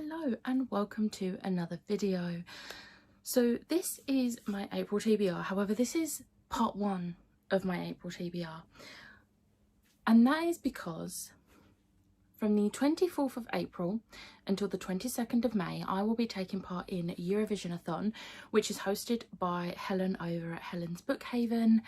Hello and welcome to another video. So this is my April TBR. However, this is part one of my April TBR, and that is because from the 24th of April until the 22nd of May I will be taking part in Eurovision-a-thon, which is hosted by Helen over at Helen's Bookhaven.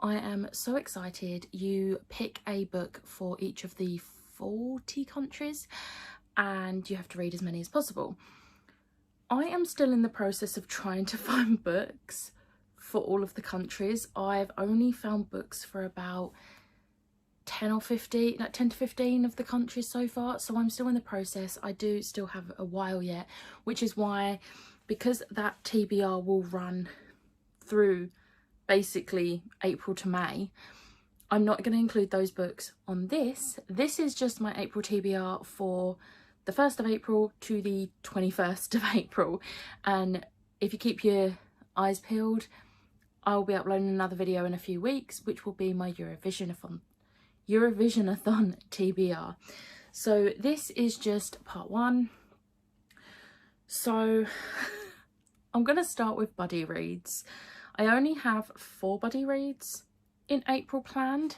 I am so excited. You pick a book for each of the 40 countries and you have to read as many as possible. I am still in the process of trying to find books for all of the countries. I've only found books for about 10 to 15 of the countries so far, so I'm still in the process. I do still have a while yet, which is why, because that TBR will run through basically April to May, I'm not going to include those books on this. This is just my April TBR for the 1st of April to the 21st of April, and if you keep your eyes peeled, I'll be uploading another video in a few weeks, which will be my Eurovision-a-thon TBR. So this is just part one. So I'm gonna start with buddy reads. I only have 4 buddy reads in April planned.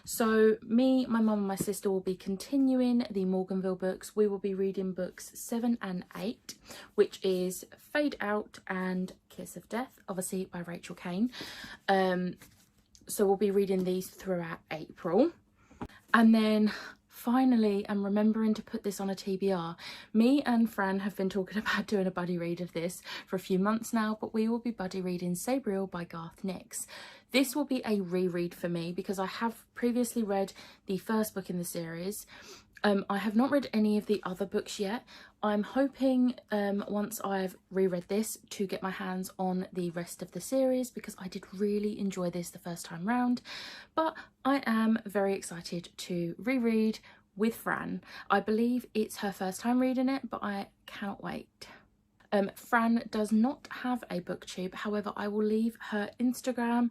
So me, my mum and my sister will be continuing the Morganville books. We will be reading books 7 and 8, which is Fade Out and Kiss of Death, obviously by Rachel Caine. So we'll be reading these throughout April. And then finally, I'm remembering to put this on a TBR. Me and Fran have been talking about doing a buddy read of this for a few months now, but we will be buddy reading Sabriel by Garth Nix. This will be a reread for me because I have previously read the first book in the series. I have not read any of the other books yet. I'm hoping once I've reread this to get my hands on the rest of the series, because I did really enjoy this the first time round. But I am very excited to reread with Fran. I believe it's her first time reading it, but I cannot wait. Fran does not have a booktube, however I will leave her Instagram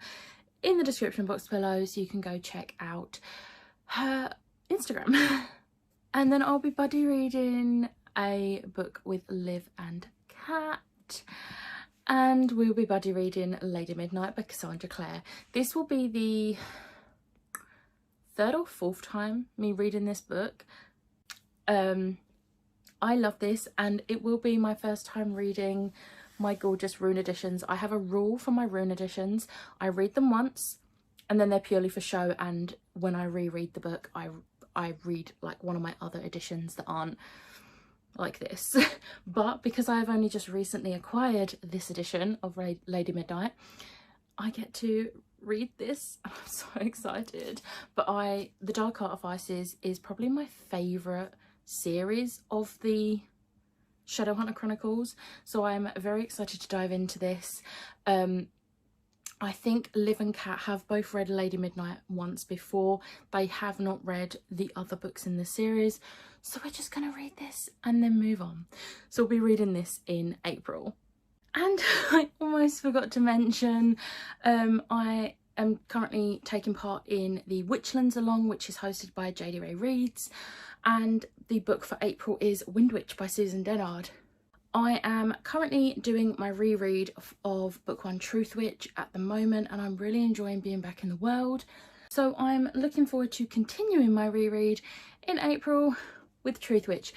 in the description box below so you can go check out her Instagram. And then I'll be buddy reading a book with Liv and Kat, and we'll be buddy reading Lady Midnight by Cassandra Clare. This will be the 3rd or 4th time me reading this book. I love this, and it will be my first time reading my gorgeous Rune editions. I have a rule for my Rune editions. I read them once and then they're purely for show, and when I reread the book I read like one of my other editions that aren't like this. But because I've only just recently acquired this edition of Lady Midnight, I get to read this. I'm so excited. But The Dark Art of Isis is probably my favourite series of the Shadowhunter Chronicles, so I'm very excited to dive into this. I think Liv and Kat have both read Lady Midnight once before. They have not read the other books in the series, so we're just gonna read this and then move on. So we'll be reading this in April. And I almost forgot to mention, I am currently taking part in the Witchlands Along, which is hosted by JD Ray Reads, and the book for April is Windwitch by Susan Dennard. I am currently doing my reread of book 1 Truthwitch at the moment, and I'm really enjoying being back in the world. So I'm looking forward to continuing my reread in April with Truthwitch.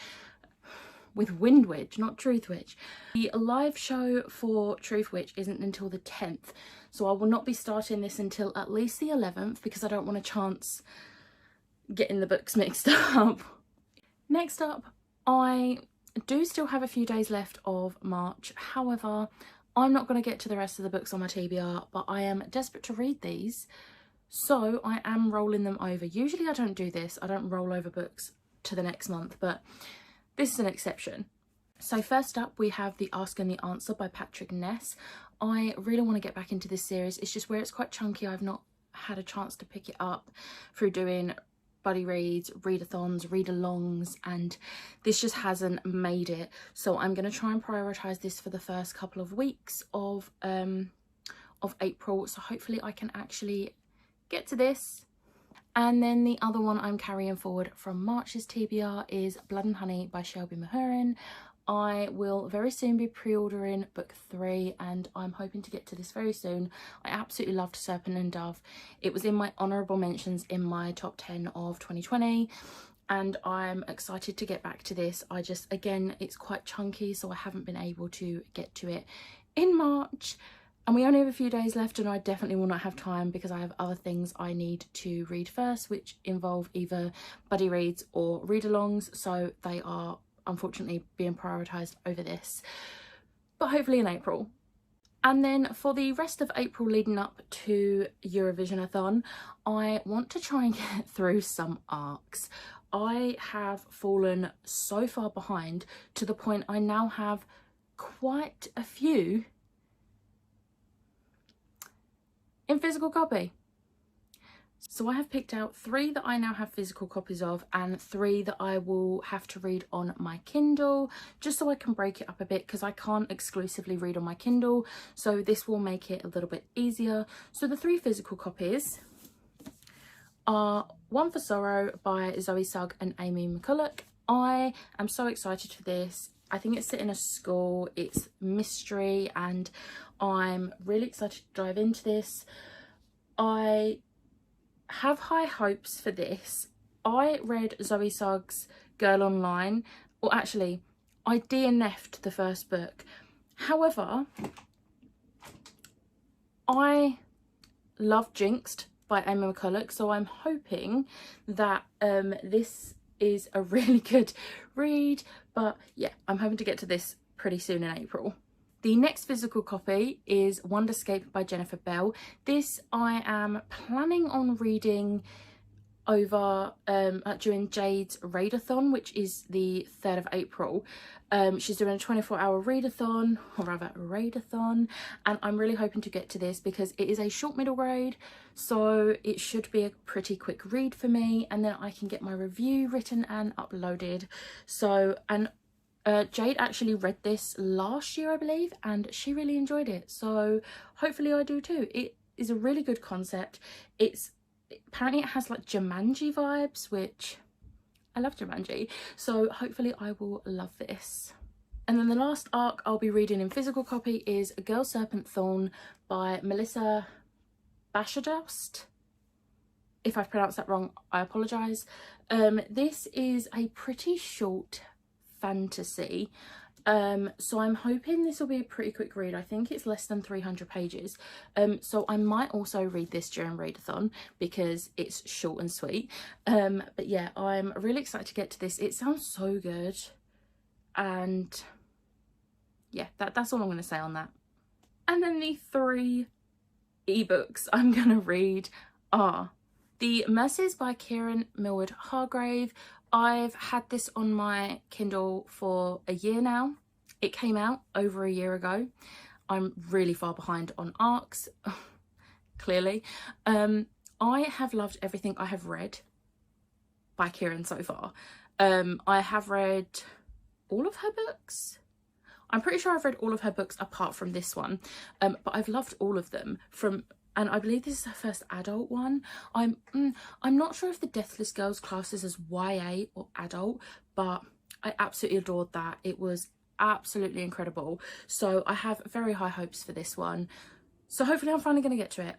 With Windwitch, not Truthwitch. The live show for Truthwitch isn't until the 10th, so I will not be starting this until at least the 11th, because I don't want to chance getting the books mixed up. Next up, I do still have a few days left of March. However, I'm not going to get to the rest of the books on my TBR, but I am desperate to read these, so I am rolling them over. Usually I don't do this. I don't roll over books to the next month, but this is an exception. So first up we have The Ask and the Answer by Patrick Ness. I really want to get back into this series. It's just where it's quite chunky, I've not had a chance to pick it up through doing buddy reads, readathons, read-alongs, and this just hasn't made it. So I'm going to try and prioritise this for the first couple of weeks of April, so hopefully I can actually get to this. And then the other one I'm carrying forward from March's TBR is Blood and Honey by Shelby Mahurin. I will very soon be pre-ordering book 3 and I'm hoping to get to this very soon. I absolutely loved Serpent and Dove. It was in my honourable mentions in my top 10 of 2020 and I'm excited to get back to this. Again, it's quite chunky, so I haven't been able to get to it in March. And we only have a few days left and I definitely will not have time because I have other things I need to read first, which involve either buddy reads or read-alongs. So they are unfortunately being prioritised over this. But hopefully in April. And then for the rest of April leading up to Eurovision-a-thon, I want to try and get through some arcs. I have fallen so far behind to the point I now have quite a few in physical copy. So I have picked out 3 that I now have physical copies of and 3 that I will have to read on my Kindle, just so I can break it up a bit because I can't exclusively read on my Kindle, so this will make it a little bit easier. So the 3 physical copies are One for Sorrow by Zoe Sugg and Amy McCulloch. I am so excited for this. I think it's set in a school, it's mystery, and I'm really excited to dive into this. I have high hopes for this. I read Zoe Sugg's Girl Online, or actually, I DNF'd the first book. However, I love Jinxed by Amy McCulloch, so I'm hoping that this is a really good read. But yeah, I'm hoping to get to this pretty soon in April. The next physical copy is Wonderscape by Jennifer Bell. This I am planning on reading over during Jade's readathon, which is the 3rd of April. She's doing a 24-hour readathon, or rather readathon, and I'm really hoping to get to this because it is a short middle grade, so it should be a pretty quick read for me, and then I can get my review written and uploaded. So, and Jade actually read this last year, I believe, and she really enjoyed it, so hopefully I do too. It is a really good concept. Apparently it has like Jumanji vibes, which I love Jumanji, so hopefully I will love this. And then the last arc I'll be reading in physical copy is Girl Serpent Thorn by Melissa Bashadost. If I've pronounced that wrong, I apologise. This is a pretty short fantasy, so I'm hoping this will be a pretty quick read. I think it's less than 300 pages, so I might also read this during readathon because it's short and sweet. But yeah, I'm really excited to get to this. It sounds so good, and yeah, that's all I'm going to say on that. And then the 3 ebooks I'm going to read are The Mercies by Kieran Millward Hargrave. I've had this on my Kindle for a year now. It came out over a year ago. I'm really far behind on arcs, clearly. I have loved everything I have read by Kieran so far. I have read all of her books. I'm pretty sure I've read all of her books apart from this one, but I've loved all of them and I believe this is her first adult one. I'm not sure if the Deathless Girls classes as YA or adult, but I absolutely adored that. It was absolutely incredible. So I have very high hopes for this one. So hopefully I'm finally going to get to it.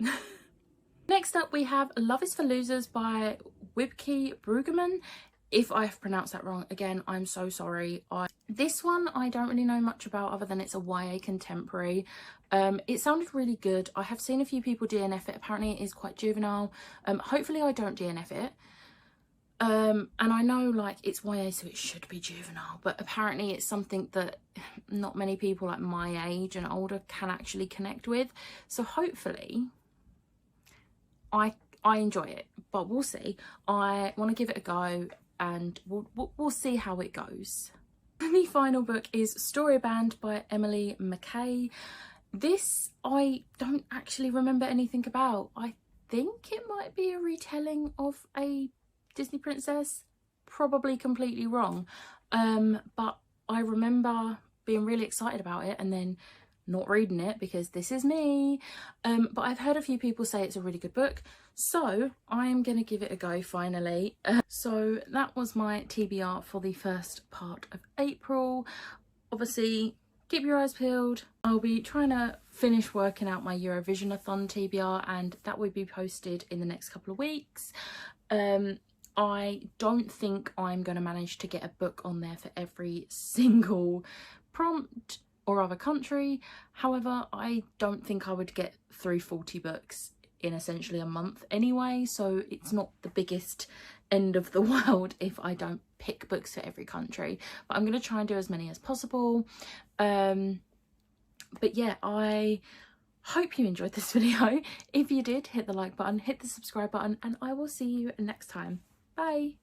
Next up we have Love is for Losers by Wibke Brueggemann. If I have pronounced that wrong, again, I'm so sorry. This one I don't really know much about other than it's a YA contemporary. It sounded really good. I have seen a few people DNF it. Apparently it is quite juvenile. Hopefully I don't DNF it. And I know like it's YA, so it should be juvenile, but apparently it's something that not many people like my age and older can actually connect with. So hopefully I enjoy it, but we'll see. I want to give it a go and we'll see how it goes. The final book is Storyband by Emily Mackay. This I don't actually remember anything about. I think it might be a retelling of a Disney princess, probably completely wrong, but I remember being really excited about it and then not reading it because this is me. But I've heard a few people say it's a really good book, so I'm gonna give it a go finally. So that was my TBR for the first part of April. obviously keep your eyes peeled. I'll be trying to finish working out my Eurovision-a-thon TBR, and that will be posted in the next couple of weeks. I don't think I'm going to manage to get a book on there for every single prompt or other country. However, I don't think I would get through 40 books in essentially a month anyway, so it's not the biggest end of the world if I don't pick books for every country, but I'm going to try and do as many as possible. But yeah, I hope you enjoyed this video. If you did, hit the like button, hit the subscribe button, and I will see you next time. Bye.